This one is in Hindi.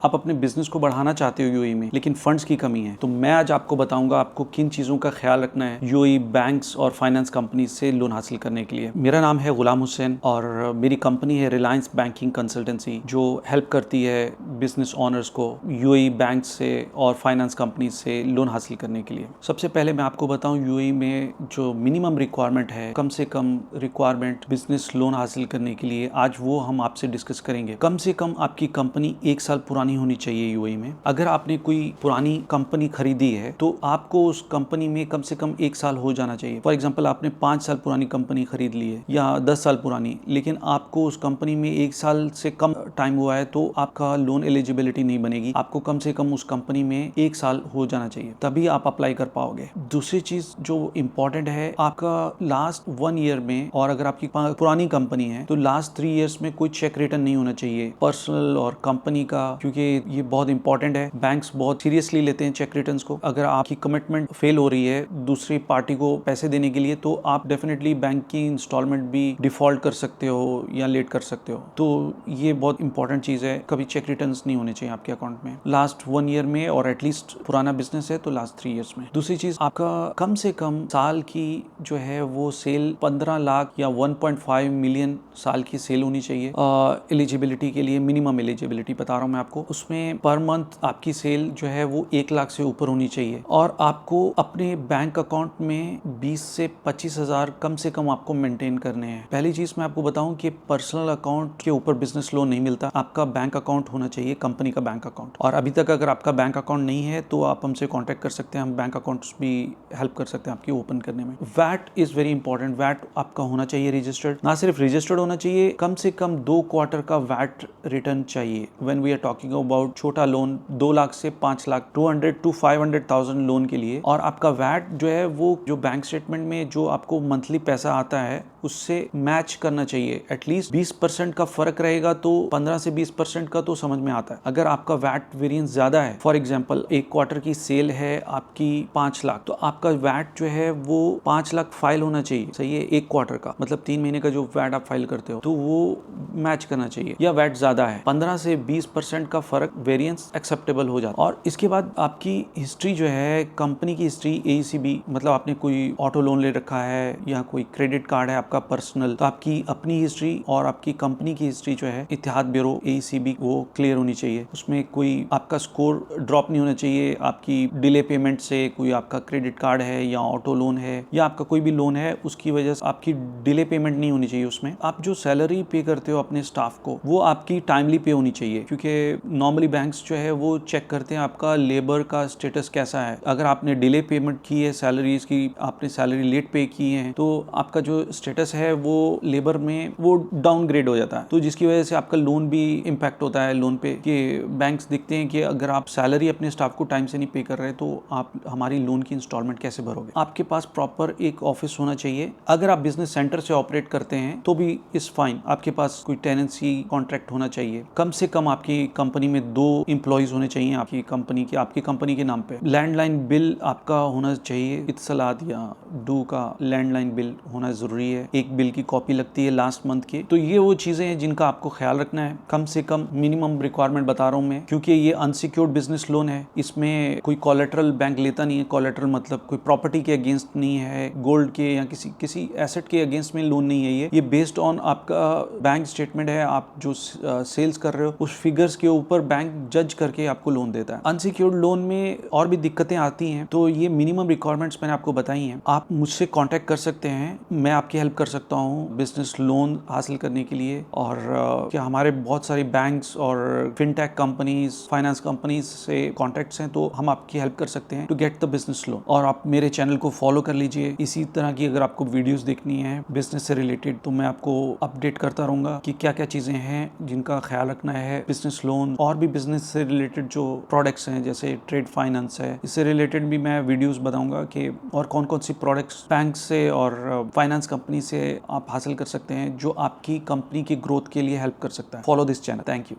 आप अपने बिजनेस को बढ़ाना चाहते हो यूएई में, लेकिन फंड्स की कमी है, तो मैं आज आपको बताऊंगा आपको किन चीज़ों का ख्याल रखना है यूएई बैंक्स और फाइनेंस कंपनी से लोन हासिल करने के लिए। मेरा नाम है गुलाम हुसैन और मेरी कंपनी है रिलायंस बैंकिंग कंसल्टेंसी, जो हेल्प करती है बिजनेस ओनर्स को यूएई बैंक से और फाइनेंस कंपनी से लोन हासिल करने के लिए। सबसे पहले मैं आपको बताऊं, यूएई में जो मिनिमम रिक्वायरमेंट है, कम से कम रिक्वायरमेंट बिजनेस लोन हासिल करने के लिए, आज वो हम आपसे डिस्कस करेंगे। कम से कम आपकी कंपनी 1 साल पुरानी होनी चाहिए यूएई में। अगर आपने कोई पुरानी कंपनी खरीदी है तो आपको उस कंपनी में कम से कम 1 साल हो जाना चाहिए। फॉर एग्जांपल, आपने 5 साल पुरानी कंपनी खरीद ली है या 10 साल पुरानी, लेकिन आपको उस कंपनी में 1 साल से कम टाइम हुआ है तो आपका लोन एलिजिबिलिटी नहीं बनेगी। आपको कम से कम उस कंपनी में 1 साल हो जाना चाहिए, तभी आप अप्लाई कर पाओगे। दूसरी चीज जो इम्पोर्टेंट है, आपका लास्ट 1 ईयर में, और अगर आपकी पुरानी कंपनी है तो लास्ट 3 ईयर्स में कोई चेक रिटर्न नहीं होना चाहिए, पर्सनल और कंपनी का, क्योंकि ये बहुत इंपॉर्टेंट है। बैंक्स बहुत सीरियसली लेते हैं चेक रिटर्न्स को। अगर आपकी कमिटमेंट फेल हो रही है दूसरी पार्टी को पैसे देने के लिए, तो आप डेफिनेटली बैंक की इंस्टॉलमेंट भी डिफॉल्ट कर सकते हो या लेट कर सकते हो। तो ये बहुत इंपॉर्टेंट चीज है, कभी चेक रिटर्न्स नहीं होने चाहिए आपके अकाउंट में लास्ट 1 ईयर में, और एटलीस्ट पुराना बिजनेस है तो लास्ट 3 ईयर्स में। दूसरी चीज, आपका कम से कम साल की जो है वो सेल 15 लाख या 1.5 मिलियन साल की सेल होनी चाहिए। एलिजिबिलिटी के लिए मिनिमम एलिजिबिलिटी बता रहा हूँ मैं आपको, उसमें पर मंथ आपकी सेल जो है वो 1 लाख से ऊपर होनी चाहिए, और आपको अपने बैंक अकाउंट में 20 से 25 हजार कम से कम आपको मेंटेन करने हैं। पहली चीज मैं आपको बताऊं कि पर्सनल अकाउंट के ऊपर बिजनेस लोन नहीं मिलता, आपका बैंक अकाउंट होना चाहिए, कंपनी का बैंक अकाउंट। और अभी तक अगर आपका बैंक अकाउंट नहीं है तो आप हमसे कॉन्टेक्ट कर सकते हैं, हम बैंक अकाउंट्स भी हेल्प कर सकते हैं आपकी ओपन करने में। VAT is very important, VAT आपका होना चाहिए रजिस्टर्ड। ना सिर्फ रजिस्टर्ड होना चाहिए, कम से कम 2 क्वार्टर का वैट रिटर्न चाहिए। When we are talking about छोटा लोन 2 लाख से 5 लाख, 200 to 500,000 लोन के लिए, और आपका वैट जो है वो जो बैंक स्टेटमेंट में जो आपको मंथली पैसा आता है उससे मैच करना चाहिए। एटलीस्ट 20% का फर्क रहेगा तो 15 से 20% का तो समझ में आता है। अगर आपका वैट वेरिएंस ज्यादा है, फॉर एग्जांपल 1 क्वार्टर की सेल है आपकी 5 लाख, तो आपका वैट जो है वो 5 लाख फाइल होना चाहिए, सही है, 1 क्वार्टर का, मतलब 3 महीने का जो वैट आप फाइल करते हो तो वो मैच करना चाहिए। या वैट ज्यादा है, 15 से 20% का फर्क वेरिएंस एक्सेप्टेबल हो जाता है। और इसके बाद आपकी हिस्ट्री जो है, कंपनी की हिस्ट्री, एईसीबी, मतलब आपने कोई ऑटो लोन ले रखा है या कोई क्रेडिट कार्ड है आपका पर्सनल, तो आपकी अपनी हिस्ट्री और आपकी कंपनी की हिस्ट्री जो है इत्तेहाद ब्यूरो एईसीबी, वो क्लियर होनी चाहिए। उसमें कोई आपका स्कोर ड्रॉप नहीं होना चाहिए आपकी डिले पेमेंट से। कोई आपका क्रेडिट कार्ड है या ऑटो लोन है या आपका कोई भी लोन है, उसकी वजह से आपकी डिले पेमेंट नहीं होनी चाहिए। उसमें आप जो सैलरी पे करते हो अपने स्टाफ को, वो आपकी टाइमली पे होनी चाहिए, क्योंकि नॉर्मली बैंक्स जो है वो चेक करते हैं आपका लेबर का स्टेटस कैसा है। अगर आपने डिले पेमेंट की है सैलरीज की, आपने सैलरी लेट पे की है, तो आपका जो स्टेटस है वो लेबर में वो डाउनग्रेड हो जाता है, तो जिसकी वजह से आपका लोन भी इम्पैक्ट होता है लोन पे। कि बैंक्स देखते हैं कि अगर आप सैलरी अपने स्टाफ को टाइम से नहीं पे कर रहे तो आप हमारी लोन की इंस्टॉलमेंट कैसे भरोगे। आपके पास प्रॉपर एक ऑफिस होना चाहिए। अगर आप बिजनेस सेंटर से ऑपरेट करते हैं तो भी इज फाइन, आपके पास कोई टेनेंसी कॉन्ट्रैक्ट होना चाहिए। कम से कम आपकी कंपनी में 2 एम्प्लॉइज होने चाहिए आपकी कंपनी के नाम पे। लैंडलाइन बिल आपका होना चाहिए, इत्सलात या डू का लैंडलाइन बिल होना जरूरी है। एक बिल की कॉपी लगती है लास्ट मंथ की। तो ये वो चीजें हैं जिनका आपको ख्याल रखना है। कम से कम मिनिमम रिक्वायरमेंट बता रहा हूँ मैं, क्योंकि ये अनसिक्योर्ड बिजनेस लोन है, इसमें कोई कोलेटरल बैंक लेता नहीं है। कोलेटरल मतलब कोई प्रॉपर्टी के अगेंस्ट नहीं है, गोल्ड के या किसी एसेट के अगेंस्ट में लोन नहीं है। ये बेस्ड ऑन आपका बैंक स्टेटमेंट है, आप जो सेल्स कर रहे हो उस फिगर्स के ऊपर बैंक जज करके आपको लोन देता है। अनसिक्योर्ड लोन में और भी दिक्कतें आती हैं, तो ये मिनिमम रिक्वायरमेंट्स मैंने आपको बताई हैं। आप मुझसे कांटेक्ट कर सकते हैं, मैं आपकी हेल्प कर सकता हूँ बिजनेस लोन हासिल करने के लिए। और क्या हमारे बहुत सारी बैंक्स और फिनटेक कंपनीज, फाइनेंस कंपनीज से कॉन्टेक्ट्स हैं, तो हम आपकी हेल्प कर सकते हैं to get the business loan. और आप मेरे चैनल को फॉलो कर लीजिए। इसी तरह की अगर आपको वीडियोस देखनी है बिजनेस से रिलेटेड, तो मैं आपको अपडेट करता रहूंगा कि क्या क्या चीजें हैं जिनका ख्याल रखना है। बिजनेस लोन और भी बिजनेस से रिलेटेड जो प्रोडक्ट्स हैं, जैसे ट्रेड फाइनेंस है, इससे रिलेटेड भी मैं वीडियोस बताऊंगा कि और कौन कौन सी प्रोडक्ट्स बैंक से और फाइनेंस कंपनी से आप हासिल कर सकते हैं जो आपकी कंपनी की ग्रोथ के लिए हेल्प कर सकता है। Follow this channel. Thank you.